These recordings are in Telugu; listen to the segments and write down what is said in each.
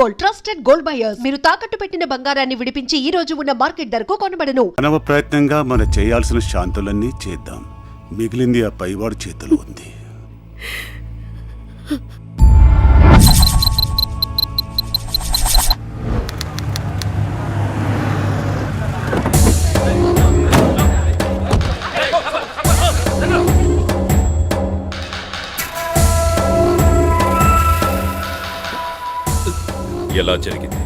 Gold, trusted gold buyers. మీరు తాకట్టు పెట్టిన బంగారాన్ని విడిపించి ఈ రోజు ఉన్న మార్కెట్ ధరకు కొనబడను. మానవ ప్రయత్నంగా మనం చేయాల్సిన శాంతులన్నీ చేద్దాం. మిగిలింది ఆ పైవాడి చేతిలో ఉంది. ఎలా జరిగింది?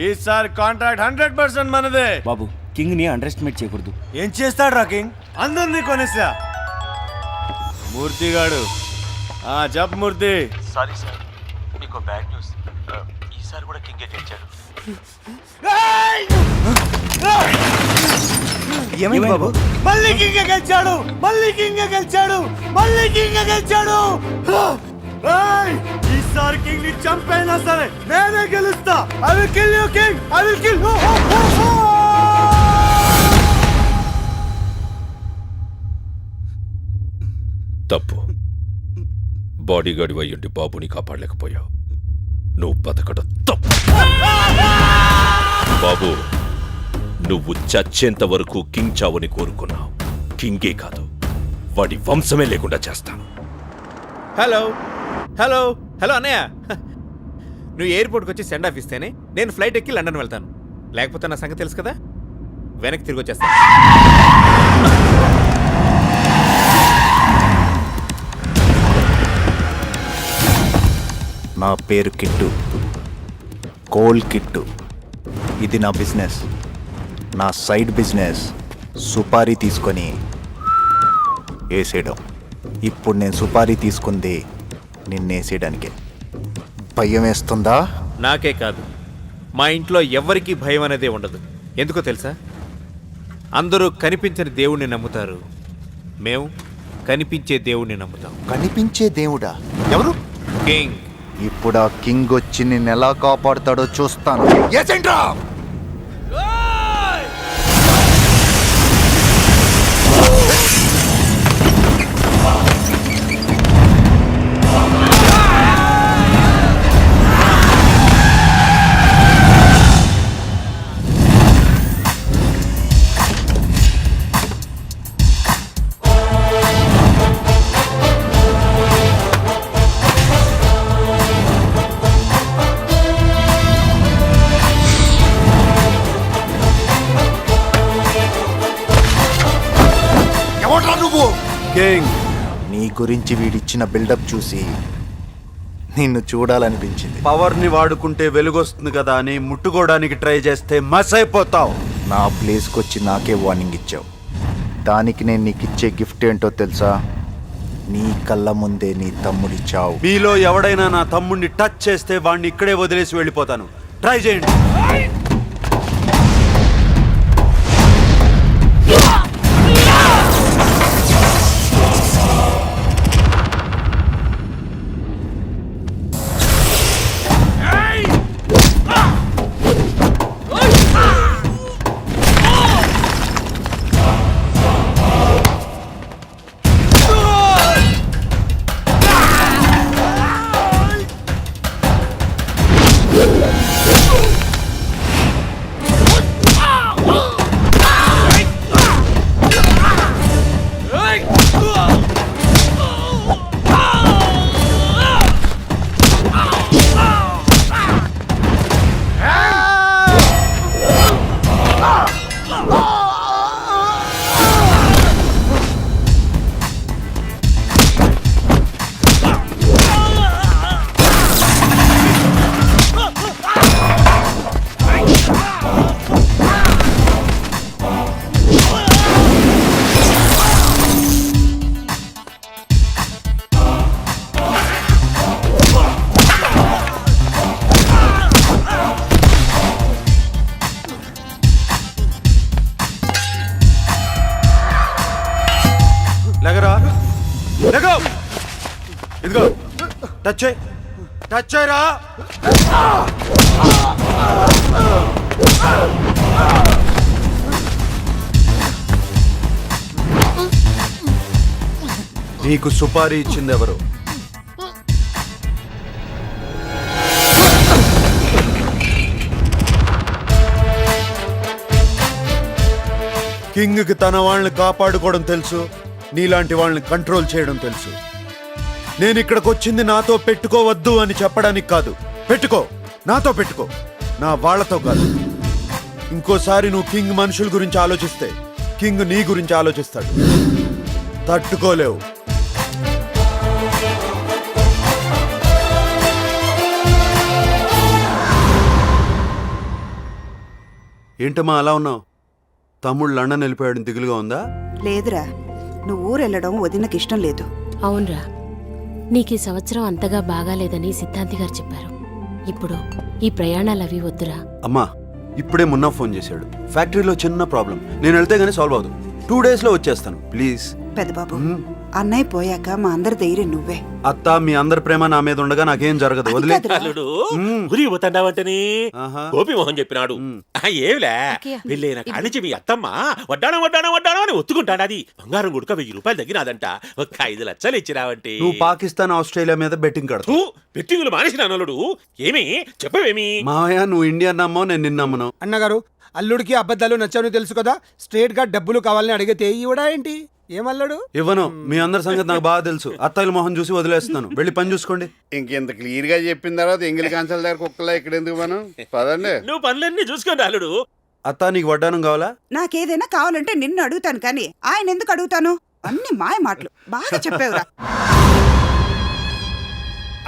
ఈసారి కాంట్రాక్ట్ 100% మనదే. బాబు, కింగ్ ని అండర్ ఎస్టిమేట్ చేయకూడదు. ఏం చేస్తాడు రా కింగ్? అందరినీ కొనేసా. మూర్తిగాడు జప్ మూర్తి. సారీ సార్, మీకు బ్యాడ్ న్యూస్. ఈసారి కూడా కింగే గెలిచాడు. ఏమైంది బాబు? మళ్ళీ కింగే గెలిచాడు, మళ్ళీ కింగే గెలిచాడు, మళ్ళీ కింగే గెలిచాడు. ఈసారి కింగ్ ని చంపైనా సరే నేనే గెలుస్తా. I will kill you king, I will kill you. తప్పు. బాడీగార్డ్ అయ్యుండి బాబుని కాపాడలేకపోయావు. నువ్వు బతకడం తప్పు. బాబు, నువ్వు చచ్చేంత వరకు కింగ్ చావుని కోరుకున్నావు. కింగే కాదు, వాడి వంశమే లేకుండా చేస్తాను. హలో హలో హలో అన్నయ్య, నువ్వు ఎయిర్పోర్ట్కి వచ్చి సెండ్ ఆఫ్ ఇస్తేనే నేను ఫ్లైట్ ఎక్కి లండన్ వెళ్తాను. లేకపోతే నా సంగతి తెలుసు కదా, వెనక్కి తిరిగి వచ్చేస్తాను. నా పేరు కిట్టు, కోల్ కిట్టు. ఇది నా బిజినెస్. నా సైడ్ బిజినెస్ సుపారీ తీసుకొని వేసేయడం. ఇప్పుడు నేను సుపారీ తీసుకుంది నిన్నేసేయడానికే. భయం వేస్తుందా? నాకే కాదు, మా ఇంట్లో ఎవరికీ భయం అనేదే ఉండదు. ఎందుకో తెలుసా? అందరూ కనిపించని దేవుణ్ణి నమ్ముతారు, మేము కనిపించే దేవుణ్ణి నమ్ముతాం. కనిపించే దేవుడా? ఎవరు? కింగ్. ఇప్పుడు ఆ కింగ్ వచ్చి నిన్ను ఎలా కాపాడుతాడో చూస్తాను. ఏసేంట్రా? కింగ్, నీ గురించి వీడిచ్చిన బిల్డప్ చూసి నిన్ను చూడాలనిపించింది. పవర్ని వాడుకుంటే వెలుగొస్తుంది కదా అని ముట్టుకోవడానికి ట్రై చేస్తే మస్ అయిపోతావు. నా ప్లేస్కి వచ్చి నాకే వార్నింగ్ ఇచ్చావు. దానికి నేను నీకు ఇచ్చే గిఫ్ట్ ఏంటో తెలుసా? నీ కళ్ళ ముందే నీ తమ్ముడి చావు. మీలో ఎవడైనా నా తమ్ముడిని టచ్ చేస్తే వాడిని ఇక్కడే వదిలేసి వెళ్ళిపోతాను. ట్రై చేయండి. ఇదిగో టచ్ చేయి, టచ్ చేయరా. నీకు సుపారీ ఇచ్చింది ఎవరు? కింగ్కి తన వాళ్ళని కాపాడుకోవడం తెలుసు, నీలాంటి వాళ్ళని కంట్రోల్ చేయడం తెలుసు. నేను ఇక్కడికి వచ్చింది నాతో పెట్టుకోవద్దు అని చెప్పడానికి కాదు. పెట్టుకో, నాతో పెట్టుకో, నా వాళ్ళతో కాదు. ఇంకోసారి నువ్వు కింగ్ మనుషుల గురించి ఆలోచిస్తే కింగ్ నీ గురించి ఆలోచిస్తాడు. తట్టుకోలేవు. ఏంటమ్మా అలా ఉన్నావు? తమ్ముడు లండన్ వెళ్ళిపోయాడు, దిగులుగా ఉందా? లేదురా, నువ్వు ఊరెళ్ళడం వదినకి ఇష్టం లేదు. అవునరా, నీకు ఈ సంవత్సరం అంతగా బాగాలేదని సిద్ధాంతి గారు చెప్పారు. ఇప్పుడు ఈ ప్రయాణాలవి వద్దురా. అమ్మా, ఇప్పుడే మున్నా ఫోన్ చేశాడు. ఫ్యాక్టరీలో చిన్న ప్రాబ్లం, నేను వెళ్తే గానీ సాల్వ్ అవుదు. 2 days లో వచ్చేస్తాను, ప్లీజ్. పెద్దబాబు, అన్నయ్య పోయాక మా అందరి ధైర్యం నువ్వే. అత్త, మీ అందరి ప్రేమ నా మీద ఉండగా నాకేం జరగదు, వదిలే. అల్లుడు గురి పోతాండావంటని ఆహా. గోపి మోహన్ చెప్పినాడు. ఏమిలే, పెళ్ళైన కానించి మీ అత్తమ్మ వడ్డానం వడ్డానం వడ్డానం అని ఒత్తుకుంటాడది. బంగారం గుడక 1000 రూపాయలు తగ్గినాదంట. ఒక 5 లక్షలు ఇచ్చినావంటే నువ్వు పాకిస్తాన్, ఆస్ట్రేలియా మీద బెట్టింగ్ కడతావు. పెట్టింగులు మానేసిన అల్లుడు. ఏమి చెప్పవేమి? మావయ్య, నువ్వు ఇండియా నమ్మో, నేను నిన్న నమ్మను. అన్నగారు, అల్లుడికి అబద్ధాలు నచ్చావని తెలుసు కదా, స్ట్రేట్ గా డబ్బులు కావాలని అడిగితే ఇవ్వడా ఏంటి? ఏమల్లాడు? ఇవ్వను. మీ అందరి సంగతి నాకు బాగా తెలుసు. అత్తయ్యల మొహం చూసి వదిలేస్తున్నాను. వెళ్ళి పని చూసుకోండి. ఇంకెంత క్లియర్ గా చెప్పిన తర్వాత ఎంగిలి కాంచాల దగ్గర కుక్కలా ఇక్కడ ఎందుకు మనం పదండి. నువ్వు పనులన్నీ చూసుకోండి అల్లుడు. అత్త, నీకు వడ్డానం కావాలా? నాకేదైనా కావాలంటే నిన్ను అడుగుతాను, కానీ ఆయన ఎందుకు అడుగుతాను? అన్ని మాయ మాటలు. బాగా చెప్పావురా.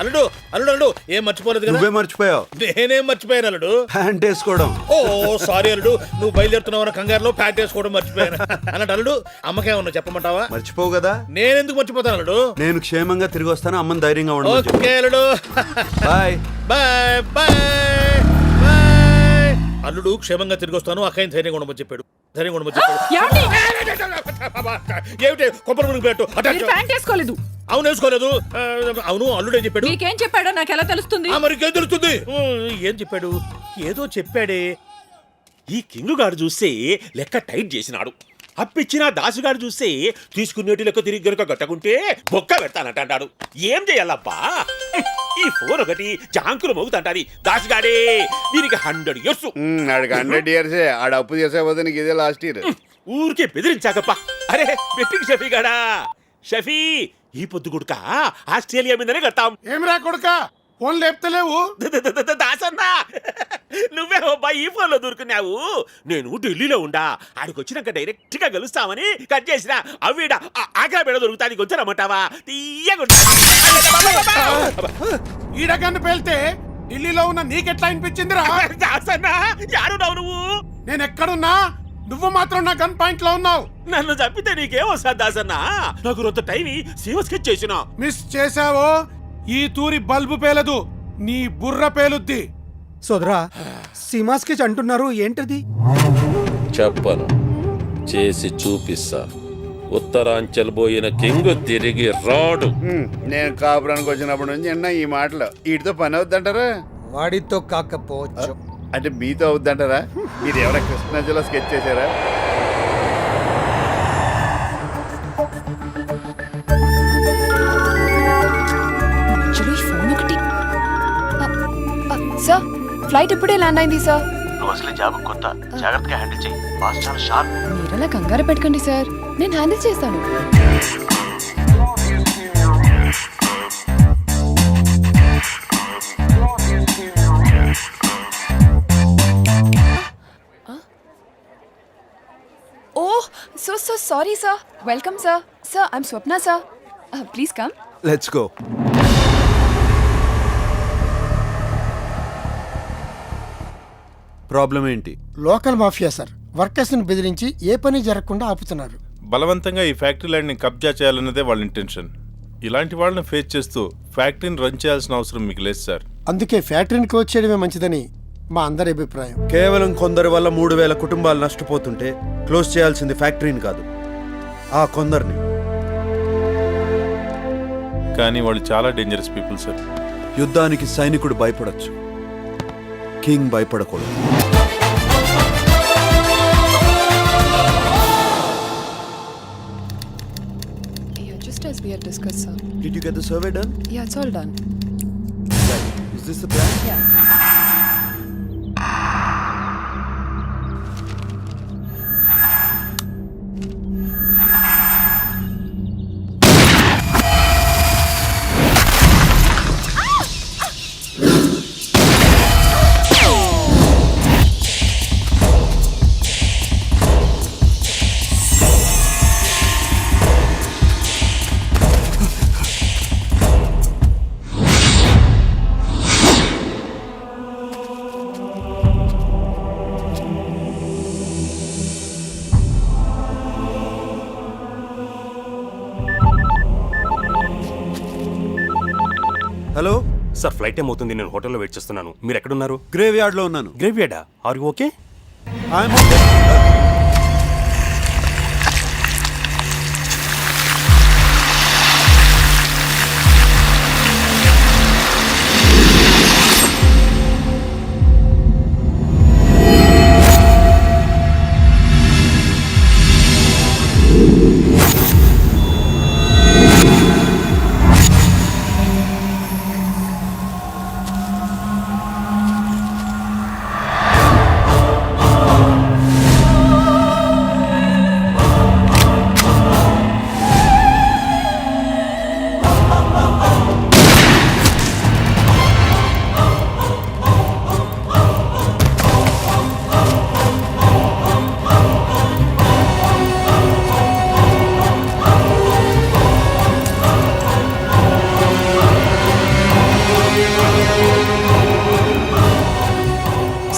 అల్లుడు అల్లుడు అల్లుడు ఏం మర్చిపోలేదు కదా? నువ్వే మర్చిపోయావు. నేనేం మర్చిపోయాను అల్లుడు? ప్యాంట్ వేసుకోవడం. ఓ సారీ అల్లుడు, నువ్వు బయలుదేరుతున్నావు కంగారులో ప్యాంట్ వేసుకోవడం మర్చిపోయాను. అన్నట్టు అల్లుడు, అమ్మకేమన్నా చెప్పమంటావా? మర్చిపోవు కదా. నేనెందుకు మర్చిపోతాను అల్లుడు? నేను క్షేమంగా తిరిగి వస్తాను, అమ్మని ధైర్యంగా ఉండమని ఓకే అల్లుడు, బాయ్. Bye bye bye. అల్లుడు క్షేమంగా తిరిగి వస్తాను, అక్కయ్య ధైర్యంగా ఉండమని చెప్పాడు. ధైర్యంగా ఉండమని చెప్పాడు. ఏమిటి కొబ్బరి మునిగి పెట్టు? ప్యాంట్ వేసుకోలేదు. అవును వేసుకోలేదు. అవును అల్లుడు ఏం చెప్పాడు? మీకేం చెప్పాడో నాకు ఎలా తెలుస్తుంది? మరికేం తెలుస్తుంది? ఏం చెప్పాడు? ఏదో చెప్పాడే. ఈ కింగ్ గారు చూస్తే లెక్క టైట్ చేసినాడు. అప్పిచ్చిన దాసుగాడు చూస్తే తీసుకునేటి లెక్క తిరిగి గనుక గట్టకుంటే బొక్క పెడతానంటాడు. ఏం చేయాలబ్బా? ఈ ఫోన్ ఒకటి జాంకులు మోగుతంటాది. దాసుగాడే దీనికి 100 years. ఆడికి 100 years. ఆడ అప్పు చేసే పోతే నీకు ఇదే లాస్ట్ ఇయర్. ఊరికే బెదిరించాకప్ప. అరే బెట్టింగ్ షఫీ గాడా, షఫీ ఈ పొద్దు గుడుక ఆస్ట్రేలియా మీదనే కట్టాం. ఏమిరా కొడుక, ఫోన్ లేపుతలేవు? దాసన్నా, నువ్వే అబ్బా ఈ ఫోన్ లో దొరుకున్నావు. నేను ఢిల్లీలో ఉండా, ఆడికి వచ్చినాక డైరెక్ట్ గా కలుస్తామని కట్ చేసిన. అవిడ ఆగ్రా బెడ దొరుకుతానికి వచ్చారమ్మంటావా? ఈడగన్ను పేల్తే ఢిల్లీలో ఉన్న నీకెట్లా అనిపించిందిరా? దాసన్నా, యారున్నావు నువ్వు? నేను ఎక్కడున్నా, నువ్వు మాత్రం నా గన్ పాయింట్ లో ఉన్నావు. నన్ను చంపితే నీకేం వస్తుంది దాసన్నా? నాకు రొంత టైం సీమ స్కెచ్ చేసిన. మిస్ చేసావో ఈ తూరి బల్బు పేలదు, నీ బుర్ర పేలుద్ది. సోదరా, సీమా స్కెచ్ అంటున్నారు, ఏంటది? చెప్పను, చేసి చూపిస్తా. ఉత్తరాంచల్ పోయిన కింగ్ తిరిగి రాడు. నేను కాపురానికి వచ్చినప్పటి నుంచి అన్న ఈ మాటలు. వీటితో పని అవుద్దంటారా? వాడితో కాకపోవచ్చు. అంటే మీతో అవుద్దంటారా? మీరు ఎవరైనా కృష్ణాజిలో స్కెచ్ చేశారా? ఫోన్ ఒకటి. సార్, ఫ్లైట్ ఇప్పుడే ల్యాండ్ అయింది సార్. నువ్వు అసలు జాబ్ కొత్త, జాగ్రత్తగా హ్యాండిల్ చేయి. బాస్ చాలా షార్ప్. మీరలా కంగారు పెట్టకండి సార్, నేను హ్యాండిల్ చేస్తాను. Oh so sorry sir. Welcome sir. Sir, I'm Swapna sir. Please come. Let's go. Problem ఏంటి? లోకల్ మాఫియా సార్, వర్కర్స్ ని బెదిరించి ఏ పని జరగకుండా ఆపుతున్నారు. బలవంతంగా ఈ ఫ్యాక్టరీ ల్యాండ్ని కబ్జా చేయాలన్నదే వాళ్ళ ఇంటెన్షన్. ఇలాంటి వాళ్ళని ఫేస్ చేస్తూ ఫ్యాక్టరీని రన్ చేయాల్సిన అవసరం మీకు లేదు సార్. అందుకే ఫ్యాక్టరీని క్లోజ్ చేయడమే మంచిదని మా అందరి అభిప్రాయం. కేవలం కొందరి వల్ల 3000 కుటుంబాలు నష్టపోతుంటే క్లోజ్ చేయాల్సింది ఫ్యాక్టరీని కాదు, ఆ కొందరిని. కానీ వాళ్ళు చాలా డేంజరస్ పీపుల్ సార్. యుద్ధానికి సైనికుడు భయపడొచ్చు, కింగ్ భయపడకూడదు. Just as we had discussed, sir. Did you get the survey done? Yeah, it's all done. Is this the plan? Yeah. Hello sir flight ఏమవుతుంది, నేను హోటల్లో వెయిట్ చేస్తున్నాను. మీరు ఎక్కడున్నారు? గ్రేవ్ యార్డ్లో ఉన్నాను. గ్రేవ్ యార్డా? Are you okay? I'm okay.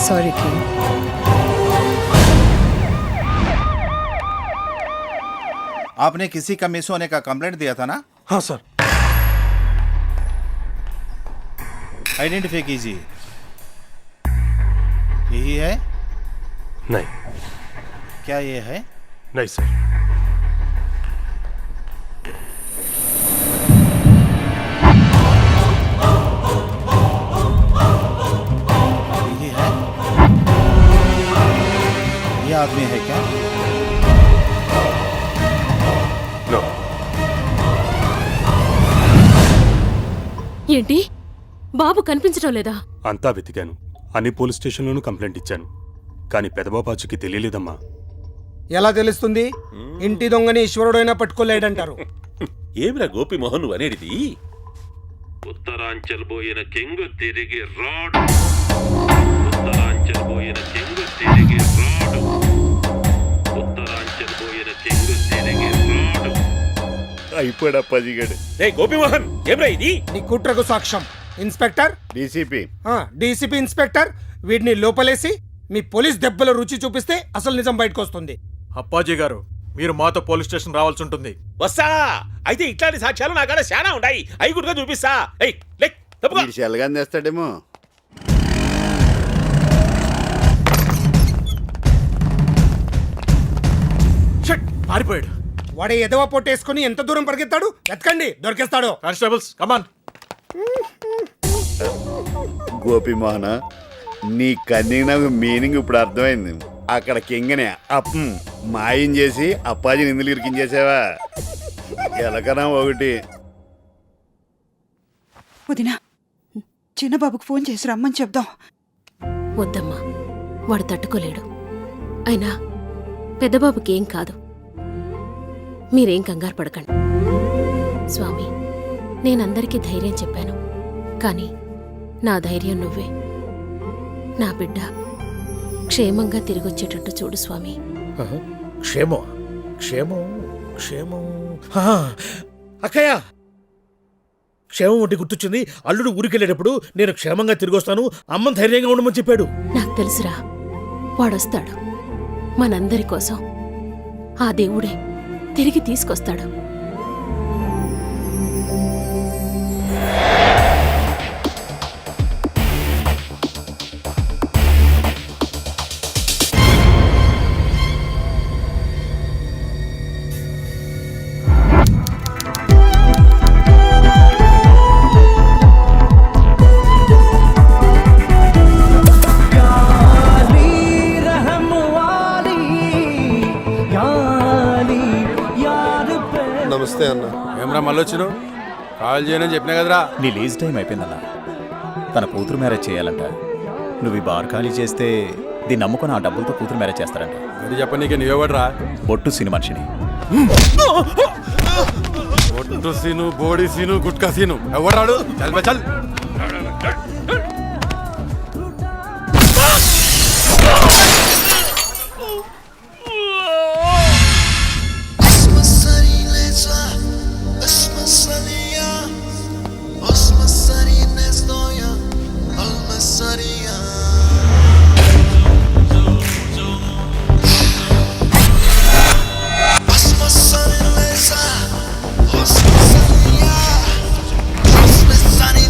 Sorry king. आपने किसी का मिस होने का कंप्लेंट दिया था ना? हाँ सर. आइडेंटिफाई कीजिए. यही है? नहीं. क्या ये है? नहीं सर. यही है? ये आदमी है क्या? No. ఏంటి బాబు కనిపించడం లేదా? అంతా వెతికాను, అన్ని పోలీస్ స్టేషన్లోనూ కంప్లైంట్ ఇచ్చాను, కానీ పెదబాబాచుకి తెలియలేదమ్మా. ఎలా తెలుస్తుంది? ఇంటి దొంగని ఈశ్వరుడైనా పట్టుకోలేడంటారు. ఏమిరా గోపిమోహన్ నువ్వు అనేటిది? ఉత్తరాంచల్ పోయిన కింగ్ తిరిగి రాడు. ఉత్తరాంచల్ పోయిన కింగ్ తిరిగి రాడు. ఉత్తరాంచల్ పోయిన కింగ్ తిరిగి రాడు. అయిపోయాడు పజిగడు. రే గోపిమోహన్ ఏమిరా ఇది? నీ కుట్రకు సాక్ష్యం ఇన్స్పెక్టర్, డీసీపీ డీసీపీ ఇన్స్పెక్టర్, వీడిని లోపలేసి మీ పోలీస్ దెబ్బల రుచి చూపిస్తే అసలు నిజం బయటకు వస్తుంది. అప్పాజీ గారు, మీరు మాతో పోలీస్ స్టేషన్ రావాల్సి ఉంటుంది. వస్తా. అయితే ఇట్లాంటి సాక్ష్యాలు నా కాడ చాలా ఉన్నాయి, అవి కూడా చూపిస్తా. ఏయ్ లెక్ తప్పుకో. వీడు చెల్లగాని తెస్తాడేమో. షట్, పారిపోయాడు. వాడే ఎదవ పొట్టేసుకుని ఎంత దూరం పరిగెత్తాడు? ఎత్కండి, దొరికేస్తాడు. Constables come on. గోపిమోహన, నీ కన్నింగ్ నాకు మీనింగ్ ఇప్పుడు అర్థమైంది. అక్కడ కింగనే మాయం చేసి అప్పాజీ నిందులు ఇరికించేసావా? ఎలకనా ఒకటి. వదినా, చిన్నబాబుకు ఫోన్ చేసి రమ్మని చెప్దాం. వద్దమ్మా, వాడు తట్టుకోలేడు. అయినా పెద్దబాబుకేం కాదు. మీరేం కంగారు పడకండి. స్వామి, నేనందరికీ ధైర్యం చెప్పాను, కానీ నా ధైర్యం నువ్వే. నా బిడ్డ క్షేమంగా తిరిగొచ్చేటట్టు చూడు స్వామి. క్షేమం క్షేమం క్షేమం. అక్కయ్య, క్షేమం ఒకటి గుర్తొచ్చింది. అల్లుడు ఊరికెళ్ళేటప్పుడు నేను క్షేమంగా తిరిగి వస్తాను, అమ్మని ధైర్యంగా ఉండమని చెప్పాడు. నాకు తెలుసురా, వాడొస్తాడు. మనందరి కోసం ఆ దేవుడే తిరిగి తీసుకొస్తాడు. నమస్తే అన్న. ఏమరా మళ్ళీ వచ్చినావు? కాల్ చేయనని చెప్పినా కదరా. నీ లీజ్ టైం అయిపోయిందన్న. తన కూతురు మ్యారేజ్ చేయాలంట. నువ్వు ఈ బార్ ఖాళీ చేస్తే దీన్ని నమ్ముకొని ఆ డబ్బులతో కూతురు మ్యారేజ్ చేస్తారంట. అది చెప్పనీకే నువ్వెవడరా? బొట్టు సిని మనిషిని. ఒట్టు సీను, బోడి సీను, గుట్కా సీను ఎవడాడు? చల్ బే చల్. Sunny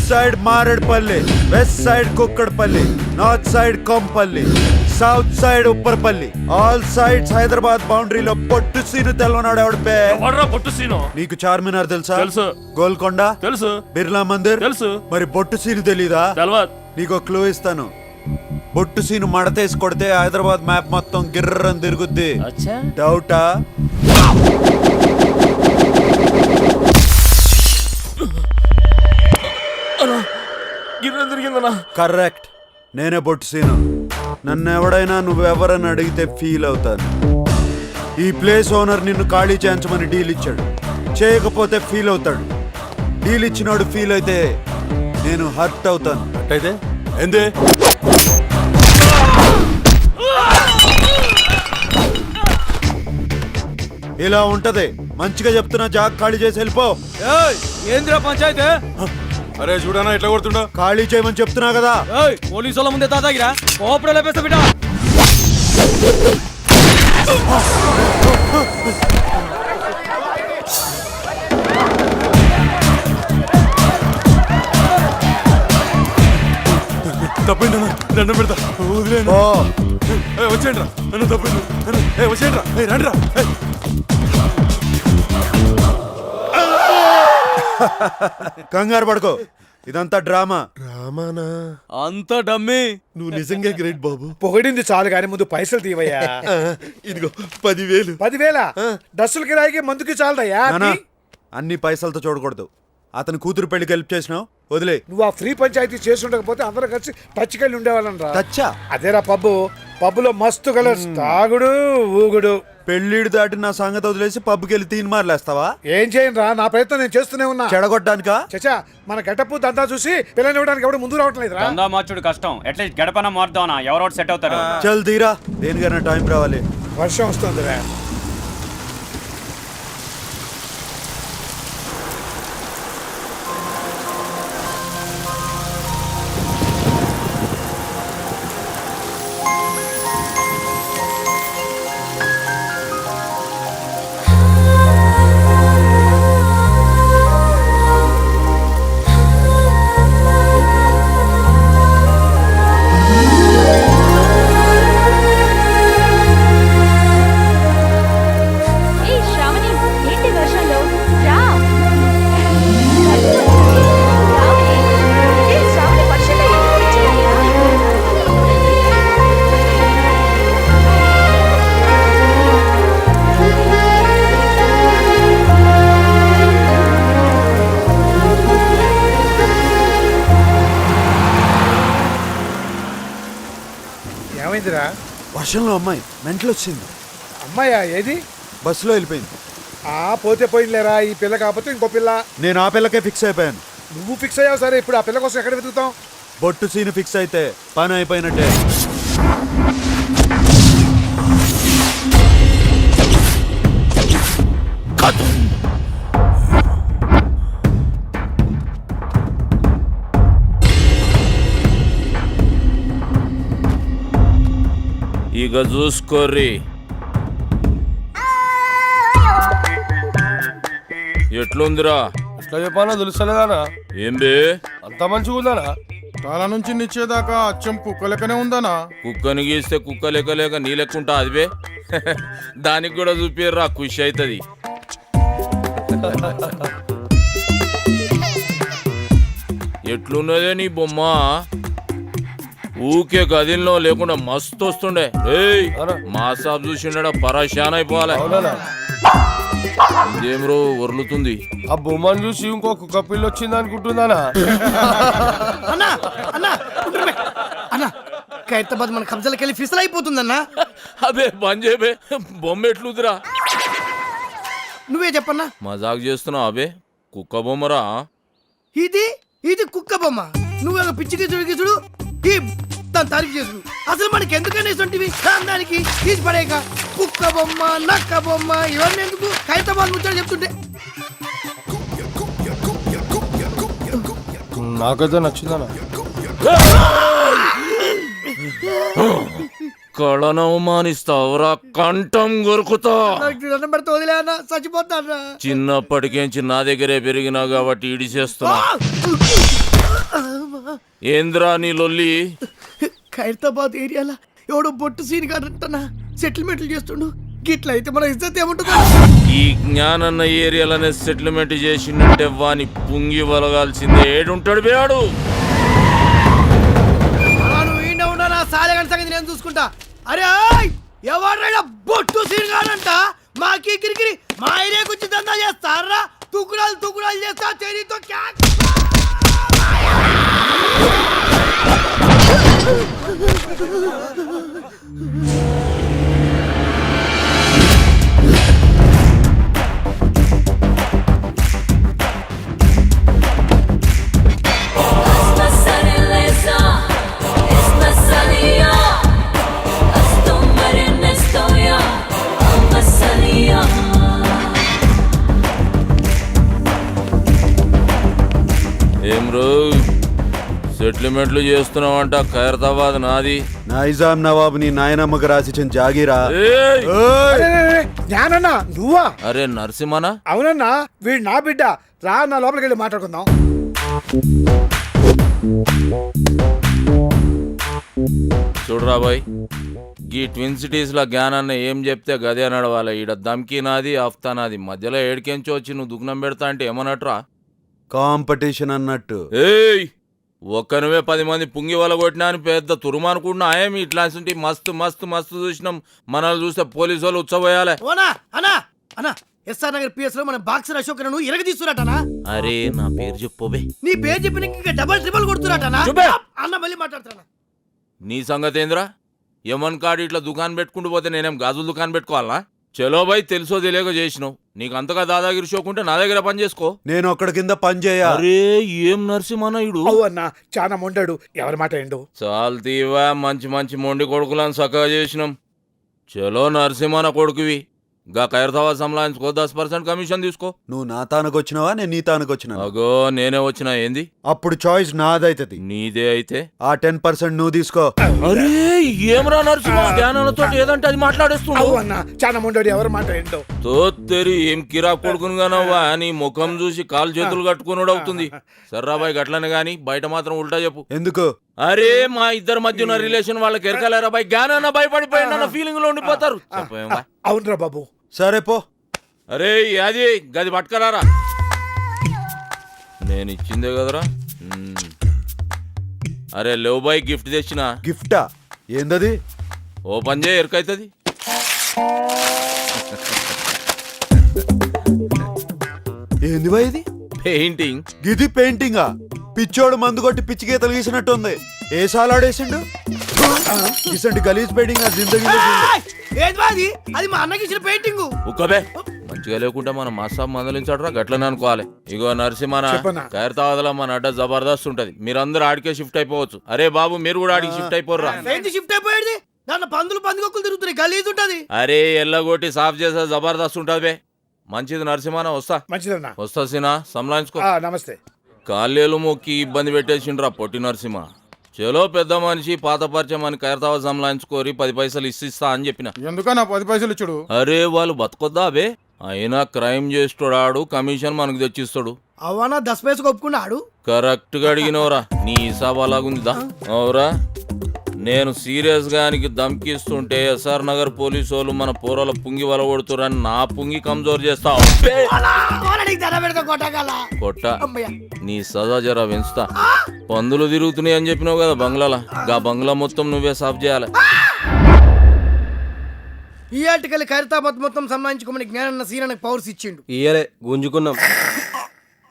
east side Maredpally, west side Kukatpally, north side Kompally, south side Upparpally, all sides Hyderabad బౌండరీలో పొట్టు సీను తెలవనాడు ఎవడిపే. పొట్టు సీను నీకు చార్మినార్ తెలుసా? తెలుసు. గోల్కొండ తెలుసు. బిర్లా మందిర్ తెలుసు. మరి బొట్టు సీను తెలీదా? తెలవదు. నీకు క్లూ ఇస్తాను. బొట్టు సీను మడతేసి కొడితే హైదరాబాద్ మ్యాప్ మొత్తం గిర్రని తిరుగుద్ది. డౌటా? కరెక్ట్, నేనే బొట్టు సీను. నన్ను ఎవడైనా నువ్వెవరని అడిగితే ఫీల్ అవుతాను. ఈ ప్లేస్ ఓనర్ నిన్ను ఖాళీ చేయించమని డీల్ ఇచ్చాడు, చేయకపోతే ఫీల్ అవుతాడు. డీల్ ఇచ్చినాడు ఫీల్ అయితే నేను హర్ట్ అవుతాను. అయితే ఏంది? ఇలా ఉంటది. మంచిగా చెప్తున్నా, జాగ్ ఖాళీ చేసి వెళ్ళిపో. ఏంద్రా పంచాయతీ? అరే చూడనా ఎట్లా కొడుతుండో. ఖాళీ చేయమని చెప్తున్నా కదా. పోలీసు వాళ్ళ ముందే తాతాగిరా కోపడే లేపేస్తా బిడ్డ. తప్పిందన్నా, దండం పెడతా, వదిలేను. ఓ వచ్చేయండి రా, నన్ను తప్పిండు. వచ్చేయండి రా, రండి రా. కంగారు పడుకో, ఇదంతా డ్రామా. అంత డమ్మి. నువ్వు నిజంగా గ్రేట్ బాబు. పొగిడింది చాలు కానీ ముందు పైసలు తీవయ్యా. ఇదిగో 10,000. 10,000 డస్సులు కిరాయికి మందుకి చాలదయ్యా. నానా, అన్ని పైసలతో చూడకూడదు. అతని కూతురు పెళ్లికి హెల్ప్ చేసినావు, వదిలే. నువ్వు ఆ ఫ్రీ పంచాయతీ చేసి ఉండకపోతే అందరం కలిసి టచ్కెళ్ళి ఉండేవాళ్ళం రా. టచ్చా? అదేరా పబ్బులో మస్తు కలర్స్, తాగుడు ఊగుడు. పెళ్ళిడు దాటి నా సంగతి వదిలేసి పబ్కి వెళ్ళి తీన్ మార్లేస్తావా? ఏం చేయను రా, నా ప్రయత్నం నేను చేస్తూనే ఉన్నా. చెడగొట్టడానికా? చచ్చా, మన గెటప్ దంతా చూసి పిల్లని ఇవ్వడానికి ఎవడు ముందు రావట్లేదు రా. దందా మార్చుడు కష్టం, అట్లీస్ట్ గడపన మారుదామనా, ఎవరోటి సెట్ అవుతారు. చల్ తీరా, దేనికైనా టైం రావాలి. వర్షం వస్తుంది రా. ఏమైందిరా? వర్షంలో అమ్మాయి మెంటలు వచ్చింది. అమ్మాయా? ఏది? బస్సులో వెళ్ళిపోయింది. పోతే పోయిందిలేరా, ఈ పిల్ల కాకపోతే ఇంకో పిల్ల. నేను ఆ పిల్లకే ఫిక్స్ అయిపోయాను. నువ్వు ఫిక్స్ అయ్యావు సరే, ఇప్పుడు ఆ పిల్ల కోసం ఎక్కడ వెతుకుతాం? బొట్టు సీను ఫిక్స్ అయితే పని అయిపోయినట్టే. ఇక చూసుకోర్రి, ఎట్లుందిరా? ఎట్లా చెప్పాలో తెలుస్తలేదానా? ఏం బే అంత మంచిగా ఉందానా? తల నుంచి నిచ్చేదాకా అచ్చం కుక్క లెక్కనే ఉందానా? కుక్కని గీస్తే కుక్క లెక్క లేక నీ లెక్కుంటా అది బే. దానికి కూడా చూపిర్రా, ఖుషి అవుతుంది. ఎట్లున్నదే నీ బొమ్మ? ఊకే గదిలో లేకుండా మస్తు వస్తుండే. ఏయ్ మా సాబ్ చూసిండ పరాశాన్ అయిపోవాలి. ఇదేమ్రో వరులుతుంది. ఆ బొమ్మను చూసి ఇంకో కుక్క పిల్ల వచ్చింది అనుకుంటుందానా? ఖైరతాబాద్ మన కబ్జాలకు వెళ్ళి ఫిసల్ అయిపోతుందన్నా. అబే బంజేబే, బొమ్మ ఎట్లుందిరా? నువ్వే చెప్పన్నా. మజాక్ చేస్తున్నావు అబే, కుక్క బొమ్మరా. ఇది కుక్క బొమ్మ. నువ్వు పిచ్చి గిచుడు దాన్ని తారీఫ్ చేసుడు. అసలు మనకి ఎందుకని ఇస్తుంటివి దానికి తీసి పడేక. కుక్క బొమ్మ, నక్క బొమ్మ, ఇవన్నీ ఎందుకు? ఖైరతాబాద్ ముచ్చాడు చెప్తుంటే. నాకైతే నచ్చిందనా? కళనవమానిస్తావురా, కంఠం కొరుకుతా. వదిలే అన్న, చచ్చిపోతా. చిన్నప్పటికేంచి నా దగ్గరే పెరిగినా కాబట్టి ఇడిచేస్తున్నా. ఏంద్రా నీ లొల్లి? ఖైరతాబాద్ ఏరియాలో ఎవడో బొట్టు సీన్ కాదంటనా సెటిల్మెంట్లు చేస్తుండు. గిట్ల అయితే మన ఇజ్జత్ ఏముంటుందా? ఈ జ్ఞానన్న ఏరియాలనే సెటిల్మెంట్ చేసిందంటే వాని పుంగి వలగాల్సిందే. ఏడుంటాడు వేడు? నువ్వు ఈయన ఉన్నా నా సాలెగాని సంగతి నేను చూసుకుంటా. అరే ఎవరైనా బొట్టు సీన్ కాదంట మాకి కిరికిరి మా ఏరియా గురించి దందా చేస్తారా? తుకుడాలు చేస్తా చేరితో ఏం రో సెటిల్మెంట్లు చేస్తున్నావంట? ఖైరతాబాద్ నాది. నైజాం నవాబు నీ నాయనమ్మకు రాసిచ్చిన జాగీరా. ఏయ్! జ్ఞానన్నా నువ్వా? అరే నరసింహనా? అవునన్నా వీడు నా బిడ్డ. రా నా లోపలికి వెళ్ళి మాట్లాడుకుందాం. చూడరా బాయ్, గీ ట్విన్ సిటీస్ లా జ్ఞానాన్న ఏం చెప్తే గదే నడవాలి. ఈడ దమ్కి నాది, ఆఫ్తా నాది. మధ్యలో ఏడికెంచి వచ్చి నువ్వు దుగ్నం పెడతా అంటే ఏమన్నట్రా? కాంపిటీషన్ అన్నట్టు. ఏయ్, ఒక్కనువే 10 మంది పుంగి వల కొట్టినా అని పెద్ద తురుమనుకుంటున్నా. ఏమి ఇట్లాంటి మస్తు మస్తు మస్తు చూసినాం. మనల్ని చూస్తే పోలీసు వాళ్ళు ఉచ్చబోయాలే. ఓనా అన్నా అన్నా ఎస్ఆర్ నగర్ పిఎస్ లో మన బాక్సర్ అశోక్ ను ఇరగదీస్తున్నట్టనా? అరే నా పేరు చెప్పోబే. నీ పేరు చెప్పిన ఇంకా డబల్ ట్రిపుల్ కొడుతున్నట్టనా? చూపే. అన్న మళ్ళీ మాట్లాడుతున్నా. నీ సంగతి ఏంద్రా? యమన్ కాడు ఇట్లా దుకాణం పెట్టుకుంటూ పోతే నేనేం గాజులు దుకాణం పెట్టుకోవాలా? చలో బాయ్, తెలుసో తెలియక చేసినావు. నీకు అంతగా దాదాగిరి షోకుంటే నా దగ్గర పని చేసుకో. నేను ఒక్కడి కింద పని చేయ. అరే ఏం నరసింహనాయుడు అన్నా చాలా మొండాడు. ఎవరి మాట ఏండు? చాలు తీవా, మంచి మంచి మొండి కొడుకులను చక్కగా చేసినాం. చలో నరసింహన కొడుకువి. గా ఖైరతాబాద్ సంలాయించుకో, 10% కమిషన్ తీసుకో. నువ్వు నా తానకు వచ్చినావా, నేను నీ తానకు వచ్చినా? అగో నేనే వచ్చినా. ఏంది? అప్పుడు చాయిస్ నాదైతది. నీదే అయితే ఆ 10% నువ్వు తీసుకో. అరే ఏమరా నరసింహ, జ్ఞానాలతో ఏదంటే అది మాట్లాడేస్తున్నావు. అన్నా చాలా మొండాడు. ఎవరి మాట ఏంటో? తోత్తెరి ఏం కిరా కొడుకును గానవ్వా నీ ముఖం చూసి కాలు చేతులు కట్టుకున్నాడు అవుతుంది. సర్రాబాయ్ గట్లనే గాని బయట మాత్రం ఉల్టా చెప్పు. ఎందుకు? అరే మా ఇద్దరి మధ్య ఉన్న రిలేషన్ వాళ్ళకి ఎరకలేరా బాయ్? జ్ఞానాన్న భయపడిపోయిన ఫీలింగ్ లో ఉండిపోతారు. అవునరా బాబు. సరే పో. అరే అది గది పట్టుకరారా, నేను ఇచ్చిందే కదరా. అరే లేవు బాయ్, గిఫ్ట్ తెచ్చిన. గిఫ్టా? ఏందది? ఓపెన్ చేయ, ఎరకైతుంది. ఏంది బాయ్ ఇది? పెయింటింగ్. గిది పెయింటింగా? పిచ్చోడు మందు కొట్టి పిచ్చి గీతలు గీసినట్టుంది. ఏ సాలాడేసిండు? ఇసంటి గలీజ్ పెయింటింగ్ నా జిందగీలో అది అది మా అన్నకి ఇచ్చిన పెయింటింగ్. ఉక్కబే, మంచిగా లేకుంటే మనం మసాబ్ మందలించాడురా, గట్లనే అనుకోవాలి. ఇగో నరసింహన, ఖైరతాబాద్లో మన అడ్డ జబర్దస్త్ ఉంటది. మీరందరూ ఆడికే షిఫ్ట్ అయిపోవచ్చు. అరే బాబు మీరు కూడా ఆడికి షిఫ్ట్ అయిపోర్రా. షిఫ్ట్ అయిపోయేది దాంట్లో పందుకొక్కులు తిరుగుతున్నాయి. గలీజ్ ఉంటది. అరే ఎల్లగొట్టి సాఫ్ చేసే జబర్దస్త్ ఉంటది బే. మంచిది నరసింహన, వస్తా. మంచిదన్నా. వస్తా సినా, సంలాయించుకో. నమస్తే. కాళ్ళేలు మొక్కి ఇబ్బంది పెట్టేసిండ్రా పొట్టి నరసింహ. చలో పెద్ద మనిషి పాత పరిచయం అని ఖైరతాబాద్ సంలాయించుకోరి 10 పైసలు ఇస్తా అని చెప్పిన. ఎందుకన్నా 10 పైసలు ఇచ్చుడు? అరే వాళ్ళు బతకొద్దా బే? అయినా క్రైమ్ చేస్తాడు, కమిషన్ మనకు తెచ్చిస్తాడు. అవనా 10 పైసలు ఒప్పుకున్నాడు. కరెక్ట్ గా అడిగినవరా, నీ హిసాబ్ అలాగుందిదా? అవురా, నేను సీరియస్ గానికి ధమ్కిస్తుంటే ఎస్ఆర్ నగర్ పోలీసు వాళ్ళు మన పోరాల పుంగి వలగొడుతురని నా పుంగి కమ్జోర్ చేస్తా. కొట్ట నీ సజా జరా పెంచుతా. పందులు తిరుగుతున్నాయి అని చెప్పినావు కదా బంగ్లాల, గా బంగ్లా మొత్తం నువ్వే సాఫ్ చేయాలి. ఈ ఆర్టికల్ ఖైరతాబాద్ మొత్తం సంబంధించుకోమని జ్ఞానన్న సీనకు పవర్స్ ఇచ్చిండు. ఇయలే గుంజుకున్నాం.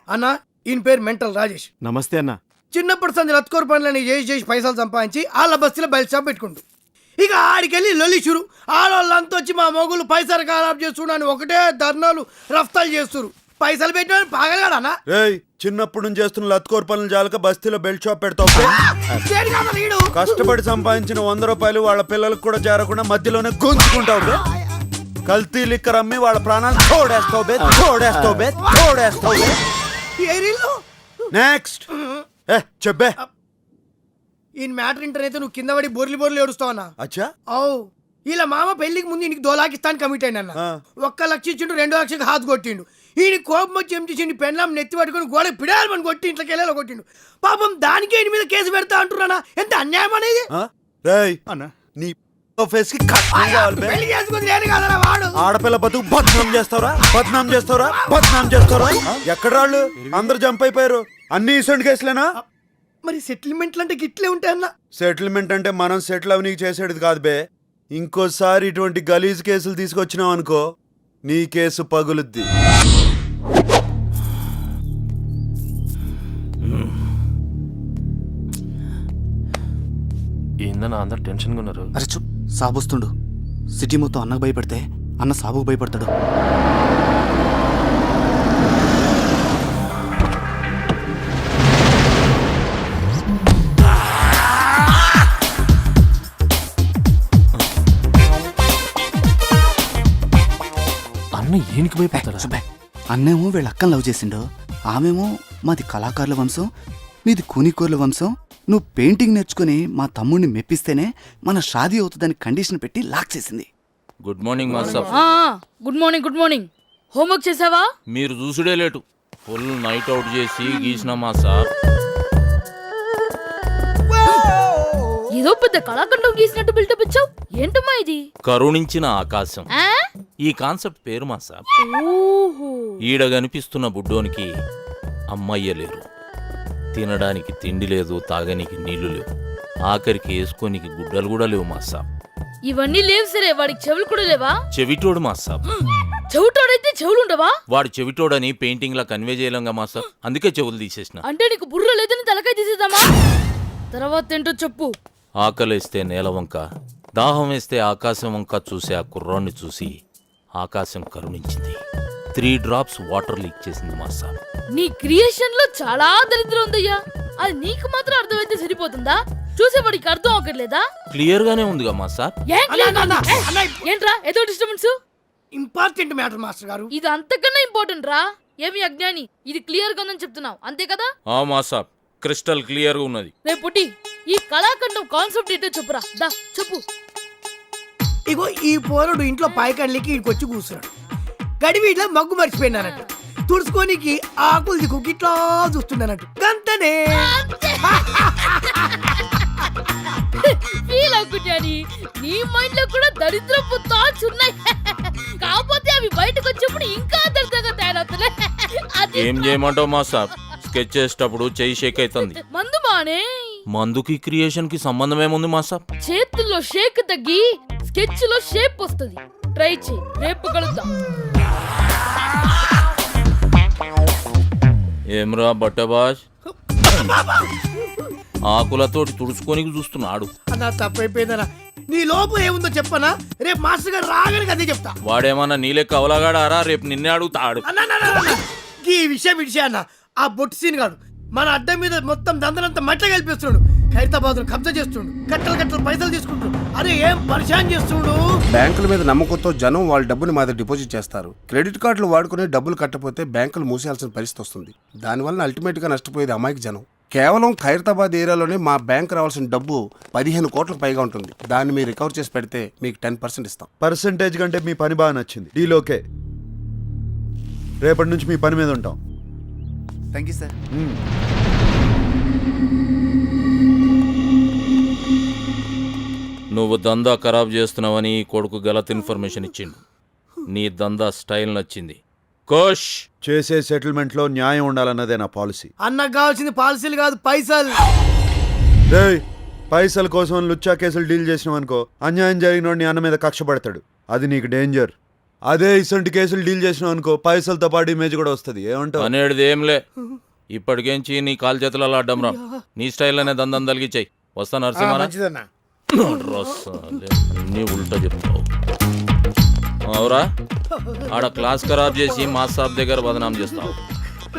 అన్న ఈయన పేరు మెంటల్ రాజేష్. నమస్తే అన్న. చిన్నప్పుడు సంది లత్కోర్ పనులని చేసి పైసలు సంపాదించి వాళ్ళ బస్తీలో బయట షాప్ పెట్టుకుంటు. ఇక ఆడికెళ్ళి లొల్లి షురు. ఆడవాళ్ళంతా వచ్చి మా మొగులు పైసలు ఖరాబ్ చేస్తున్నాను ఒకటే ధర్నాలు రఫ్తాలు చేస్తున్నారు. పైసలు పెట్టిన పాగలగాడనా? చిన్నప్పుడు నుంచి చేస్తున్న లత్కోర్ పనులు జాలక బస్తీలో బెల్ట్ షాప్ పెడతావు. కష్టపడి సంపాదించిన 100 రూపాయలు వాళ్ళ పిల్లలకు కూడా చేరకుండా మధ్యలోనే గుంజుకుంటావు. కల్తీ లిక్కర్ అమ్మి వాళ్ళ ప్రాణాలు తోడేస్తావు. నెక్స్ట్ చెప్పే. ఈ మ్యాటర్ ఇంటర్ అయితే నువ్వు కింద పడి బోర్లు ఏడుస్తావన్నా? అచ్చా. అవు ఇలా మామ పెళ్లికి ముందు ఇంటికి 2 లక్షలు ఇస్తాను కమిట్ అయినా. 1 లక్ష ఇచ్చిండు, 2 లక్షలకు హాత్ కొట్టిండు. ఈయన కోపం వచ్చి ఏం చేసిండు, పెళ్ళాం నెత్తి పట్టుకొని గోడ పిడాలని కొట్టి ఇంట్లోకి వెళ్ళేలా కొట్టిండు. పాపం దానికి ఈయన మీద కేసు పెడతా అంటున్నానా? ఎంత అన్యాయం అనేది. రేయ్ నీ ఫేస్ కి కట్నం కావాలి బే. పెళ్లి చేసుకుని నేను కాదరా వాడు. ఆడపిల్ల బతుకు బద్నాం చేస్తావరా, బద్నాం చేస్తావరా, బద్నాం చేస్తావరా? ఎక్కడ రాళ్ళు అందరు జంప్ అయిపోయారు. అన్ని ఇసొంటి కేసులేనా? మరి సెటిల్మెంట్లు అంటే గిట్లే ఉంటాయన్నా. సెటిల్మెంట్ అంటే మనం సెటిల్ అవి నీకు చేసేది కాదు బే. ఇంకోసారి ఇటువంటి గలీజ్ కేసులు తీసుకొచ్చినావు అనుకో, నీ కేసు పగులుద్ది. ఏందన్నా అందరు టెన్షన్గా ఉన్నారు. అరే చూ సాబొస్తుండు. సిటీ మొత్తం అన్నకు భయపడితే అన్న సాబుకు భయపడతాడు. అన్న ఏనికి భయపడతాడా? అన్నేమో వీళ్ళ అక్కని లవ్ చేసిండు, ఆమెమో మాది కళాకారుల వంశం, మీది కూనికోర్ల వంశం. నువ్వు పెయింటింగ్ నేర్చుకుని మా తమ్ముడిని మెప్పిస్తేనే మన షాదీ అవుతుందని కండిషన్ పెట్టి లాక్ చేసింది. Good morning master. Good morning. Good morning. Homework చేసావా? మీరు చూసుడే లేటు. ఫుల్ నైట్ అవుట్ చేసి గీసిన మాస్టర్. ఏదో పెద్ద కళాఖండం గీసినట్టు బిల్డప్ ఇచ్చావు. ఏంటమ్మా ఇది? కరుణించిన ఆకాశం ఈ కాన్సెప్ట్ పేరు మాస్టర్. ఈడ కనిపిస్తున్న బుడ్డోనికి అమ్మయ్య లేరు, తినడానికి తిండి లేదు, తాగనికి నీళ్లు లేవు, ఆఖరికి వేసుకోనికి గుడ్డలు కూడా లేవు మాస్టర్. ఇవన్నీ లేవు సరే, వాడికి చెవులు కూడా లేవా? చెవిటోడు మాస్టర్. చెవిటోడైతే చెవులు ఉండవా? వాడు చెవిటోడని పెయింటింగ్ లా కన్వే చేయలేంగా మాస్టర్, అందుకే చెవులు తీసేసిన. అంటే నీకు బుర్ర లేదని తలకాయ తీసేద్దామా? తర్వాత ఏంటో చెప్పు. ఆకలేస్తే నేల వంక, దాహం వేస్తే ఆకాశం వంక చూసే ఆ కుర్రాన్ని చూసి ఆకాశం కరుణించింది. 3 drops వాటర్ లీక్ చేసింది మాస్టర్. నీ క్రియేషన్ లో చాలా దరిద్రం ఉందయ్యా. అది నీకు మాత్రం అర్థమైతే సరిపోతుందా? చూసేవాడికి అర్థం అవ్వట్లేదా? క్లియర్ గానే ఉందిగా మాస్టర్. ఏంట్రా ఏదో డిస్టర్బెన్స్? ఇంపార్టెంట్ మ్యాటర్ మాస్టర్ గారు. ఇది అంతకన్నా ఇంపార్టెంట్ రా. ఏమి అజ్ఞాని, ఇది క్లియర్ గా ఉందని చెప్తున్నావు అంతే కదా? ఆ మాస్టర్ క్రిస్టల్ క్లియర్ గా ఉన్నది. రేపు పుట్టి ఈ కళాఖండం కాన్సెప్ట్ ఏంటో చెప్పురా. దా చెప్పు. ఇగో ఈ పోరడు ఇంట్లో పాయకళ్ళకి ఇక్కడికి కూర్చున్నాడు. గడివి ఇట్లా మగ్గు మర్చిపోయినానట్టు, తుడుచుకోనికి ఆకులు దిక్కు ఇట్లా చూస్తున్నానట్టు. గంతనే ఫీల్ అవుకుంటాని. నీ మైండ్ లో కూడా దరిద్రపు థాట్స్ ఉన్నాయి. కాకపోతే అవి బయటకు వచ్చినప్పుడు ఇంకా దరిద్రంగా తయారవుతున్నాయి. ఏం చేయమంటావు మాస్టర్? స్కెచ్ చేసేటప్పుడు చెయ్యి షేక్ అవుతుంది. మందు బానే. మందుకి క్రియేషన్ కి సంబంధం ఏముంది మాస్టర్? చేతుల్లో షేక్ తగ్గి స్కెచ్ లో షేప్ వస్తుంది. ట్రై చేయి, రేపు కలుద్దాం. ఏమ్రా బట్టబాష్, ఆకులతోటి తుడుచుకోనికి చూస్తున్నాడు. అన్నా తప్పైపోయిందన్నా. నీ లోపు ఏముందో చెప్పనా? రేపు మాస్టర్ గారు రాగానే అదే చెప్తా. వాడేమన్నా నీలెక్క అవలగాడారా? రేపు నిన్నే అడుగుతాడు. ఈ విషయం విడిచే అన్న. ఆ బొట్టు సీన్ గాడు మన అడ్డం మీద మొత్తం దందనంతా మట్ల కల్పిస్తున్నాడు. ఖైరతాబాద్ కబ్జా చేస్తుండు, కట్టలు కట్టలు పైసలు తీసుకుంటాడు. అరే ఏం పరిశాన్ చేస్తుండు. బ్యాంకుల మీద నమ్మకంతో జనం వాళ్ళ డబ్బుని మా దగ్గర డిపాజిట్ చేస్తారు. క్రెడిట్ కార్డులు వాడుకునే డబ్బులు కట్టపోతే బ్యాంకులు మూసేయాల్సిన పరిస్థితి వస్తుంది. దానివల్ల అల్టిమేట్ గా నష్టపోయేది అమాయక జనం. కేవలం ఖైరతాబాద్ ఏరియాలోనే మా బ్యాంక్ రావాల్సిన డబ్బు 15 కోట్లకు పైగా ఉంటుంది. దాన్ని మీరు రికవర్ చేసి పెడితే మీకు 10% ఇస్తాం. పర్సంటేజ్ కంటే మీ పని బాగా నచ్చింది. డీలోకే. రేపటి నుంచి మీ పని మీద ఉంటాం. Thank you sir. నువ్వు దందా ఖరాబ్ చేస్తున్నావని కొడుకు గలత్ ఇన్ఫర్మేషన్ ఇచ్చిండు. నీ దందా స్టైల్ నచ్చింది. కోష్ చేసే సెటిల్మెంట్ లో న్యాయం ఉండాలన్నదే నా పాలసీ. అన్నకు కావాల్సింది పాలసీలు కాదు, పైసలు. రేయ్, పైసల కోసం లుచ్చా కేసులు డీల్ చేసినావు అనుకో, అన్యాయం జరిగిన నీ అన్న మీద కక్ష పడతాడు. అది నీకు డేంజర్. అదే ఇసంటి కేసులు డీల్ చేసినావు అనుకో, పైసలతో పాటు ఇమేజ్ కూడా వస్తుంది. ఏమంటావు? అనేది ఏంలే. ఇప్పటికేంచి నీ కాలు చేతులు అలా అడ్డం రా. నీ స్టైల్లోనే దందం తలిగిచ్చాయి. వస్తా నరసింహ. అన్నీ ఉల్టా చెప్తావు. అవురా, ఆడ క్లాస్ ఖరాబ్ చేసి మా సాబ్ దగ్గర బదనాం చేస్తావు.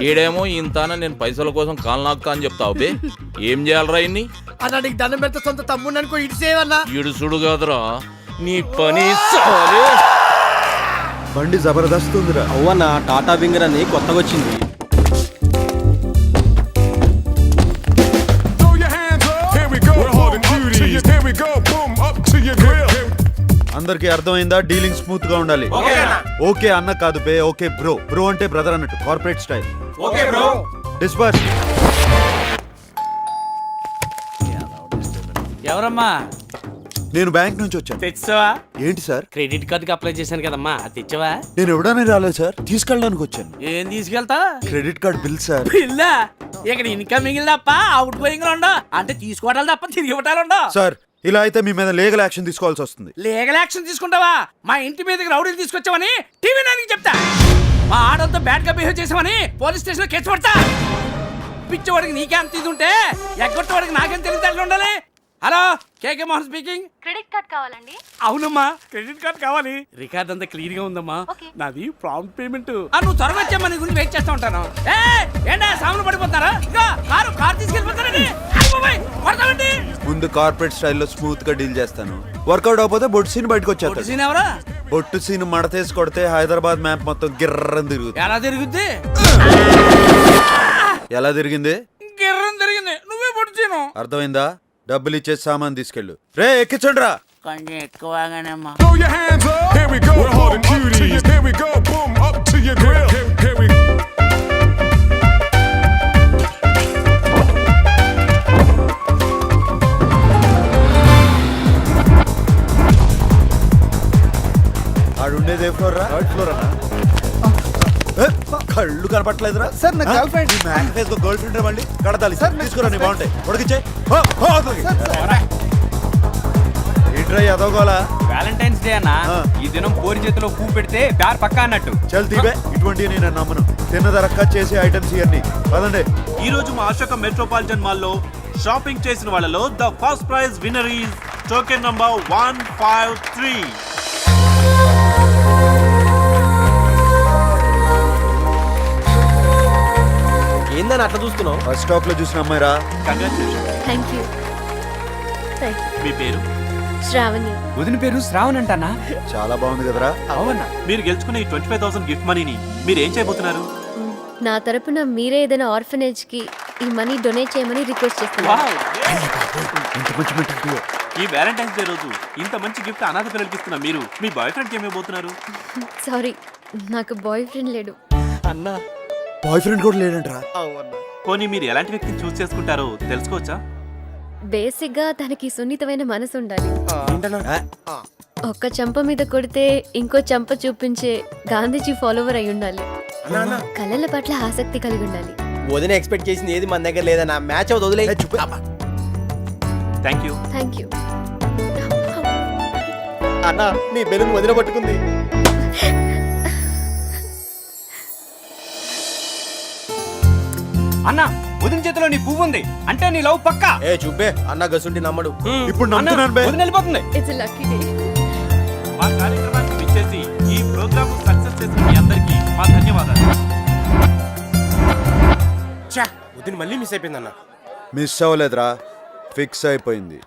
ఈడేమో ఇంతాన నేను పైసల కోసం కాలు నాకుతా అని చెప్తావు. బే ఏం చేయాలరా ఇన్ని? అన్న నీకు దండం పెడితే సొంత తమ్ముడు అనుకో ఇడిసేవన్నా. ఇడుసుడు కాదురా నీ పని. సాలే బండి జబర్దస్త్ ఉందిరా. అవ్వన్న టాటా వింగర్ అని కొత్తగా వచ్చింది. అందరికి అర్థమైందా? డీలింగ్ స్మూత్ గా ఉండాలి. ఓకే అన్న కాదు బే, ఓకే బ్రో. బ్రో అంటే బ్రదర్ అన్నట్టు, corporate style. Okay bro. Disperse. ఎవరమ్మా? నేను బ్యాంక్ నుంచి వచ్చాను. తెచ్చావా? ఏంటి సార్? క్రెడిట్ కార్డుకి అప్లై చేశాను కదమ్మా, అది తెచ్చావా? నేను ఎవడనే రాలేదు సార్, తీసుకెళ్ళడానికి వచ్చాను. ఏం తీసుకెళ్తా? Credit card bill sir. పిల్లా ఇక్కడ ఇన్కమింగ్ తప్ప అవుట్ గోయింగ్ ఉండవు, అంటే తీసుకోవడాలు తప్ప తిరిగి ఇవ్వటాలు ఉండవు. సార్ ఇలా అయితే మీ మీద లీగల్ యాక్షన్ తీసుకోవాల్సి వస్తుంది. లీగల్ యాక్షన్ తీసుకుంటావా? మా ఇంటి మీదకి రౌడీలు తీసుకొచ్చావని టీవీ నైన్కి చెప్తా. మా ఆడలతో బ్యాడ్ గా బిహేవ్ చేసావని పోలీస్ స్టేషన్ లో కేసు పడతా. పిచ్చవాడికి నీకే అంత ఇది ఉంటే ఎగ్గొట్టవాడికి నాకేం తెలియదు ఉండాలి. హలో, కేకే మోహన్ స్పీకింగ్. క్రెడిట్ కార్డ్ కావాలండి. అవునమ్మా, క్రెడిట్ కార్డ్ కావాలి. రికార్డ్ అంతా క్లియర్ గా ఉందమ్మా. నాది ప్రాంప్ట్ పేమెంట్. నువ్వు త్వరగా వచ్చామ్మా, నీ గురించి వెయిట్ చేస్తా ఉంటాను. ఏంటా సామాన్లు పడిపోతారా? ఇంకా కారు తీసుకెళ్ళిపోతారండి. పడతామండి. ముందు కార్పొరేట్ స్టైల్లో స్మూత్ గా డీల్ చేస్తాను. వర్కౌట్ అవకపోతే బొట్టు సీన్ బయటకు వచ్చేస్తాడు. సీన్ ఎవరా? బొట్టు సీన్ మడతేసి కొడితే హైదరాబాద్ మ్యాప్ మొత్తం గిర్రం తిరుగుతుంది. ఎలా తిరుగుద్ది? ఎలా తిరిగింది? గిర్రం తిరిగింది. నువ్వే పొడిచాను. అర్థమైందా? డబ్బులు ఇచ్చే సామాన్ తీసుకెళ్ళు. రే ఎక్కించండి రా. కొంచెం ఎక్కువగానేమ్మా. ఆడుండేది ఏ ఫ్లోర్ రా? థర్డ్ ఫ్లోర్ అన్నా. కళ్ళు కనపట్లేదురా సార్ నా గర్ల్ ఫ్రెండ్. గర్ల్ ఫ్రెండ్ మళ్ళీ కడతాలి సార్. తీసుకురా, నీ బాగుంటాయి. ఉడికిచ్చే ఏంట్రా అదోగోలా? వ్యాలంటైన్స్ డే అన్న, ఈ దినం పోరి చేతిలో పువ్వు పెడితే ప్యార్ పక్కా అన్నట్టు. చల్ తీవే, ఇటువంటి నేను నమ్మను. తిన్నదరక్క చేసే ఐటమ్స్ ఇవన్నీ పదండి. ఈ రోజు మా అశోక మెట్రోపాలిటన్ మాల్లో షాపింగ్ చేసిన వాళ్ళలో the first prize winner is token number 153. ఏందని అట్లా చూస్తున్నావు? ఫస్ట్ స్టాప్ లో చూసిన అమ్మాయిరా. Thank you. మీ పేరు? శ్రావణి. వదిన పేరు శ్రావణ్ అంటానా? చాలా బాగుంది కదరా. అవునా? మీరు గెలుచుకున్న ఈ 25,000 గిఫ్ట్ మనీని మీరు ఏం చేయబోతున్నారు? నా తరపున మీరే ఏదైనా ఆర్ఫనేజ్ కి ఈ మనీ డొనేట్ చేయమని రిక్వెస్ట్ చేస్తున్నాను. ఈ వ్యాలంటైన్స్ డే రోజు ఇంత మంచి గిఫ్ట్ అనాథ పిల్లలకి ఇస్తున్న మీరు మీ బాయ్ ఫ్రెండ్కి ఏమైపోతున్నారు? సారీ, నాకు బాయ్ ఫ్రెండ్ లేడు. అన్నా, బాయ్ ఫ్రెండ్ కూడా లేడంట్రా. పోనీ మీరు ఎలాంటి వ్యక్తిని చూస్ చేసుకుంటారో తెలుసుకోవచ్చా? బేసిక్ గా తనకి సున్నితమైన మనసు ఉండాలి. ఒక్క చెంప మీద కొడితే ఇంకో చెంప చూపించే గాంధీజీ ఫాలోవర్ అయి ఉండాలి. కళల పట్ల ఆసక్తి కలిగి ఉండాలి. వదిన ఎక్స్పెక్ట్ చేసింది ఏది మన దగ్గర లేదన్నా. మ్యాచ్ అవుతుంది, వదిలే. Thank you. Thank you. అన్నా, నీ బెలూన్ వదిన పట్టుకుంది. అన్నా, వదిన చేతిలో నీ పువ్వు ఉంది అంటే నీ లవ్ పక్కా. చూపే అన్న గసుంటి నమ్మడు. ఇప్పుడు నమ్ముతున్నాను బే. వదిన వెళ్ళిపోతుంది. It's a lucky day. మా కార్యక్రమానికి విచ్చేసి ఈ ప్రోగ్రామ్ సక్సెస్ చేసిన మీ అందరికీ మా ధన్యవాదాలు. వదిన మళ్ళీ మిస్ అయిపోయిందన్న. మిస్ అవ్వలేదురా, ఫిక్స్ అయిపోయింది.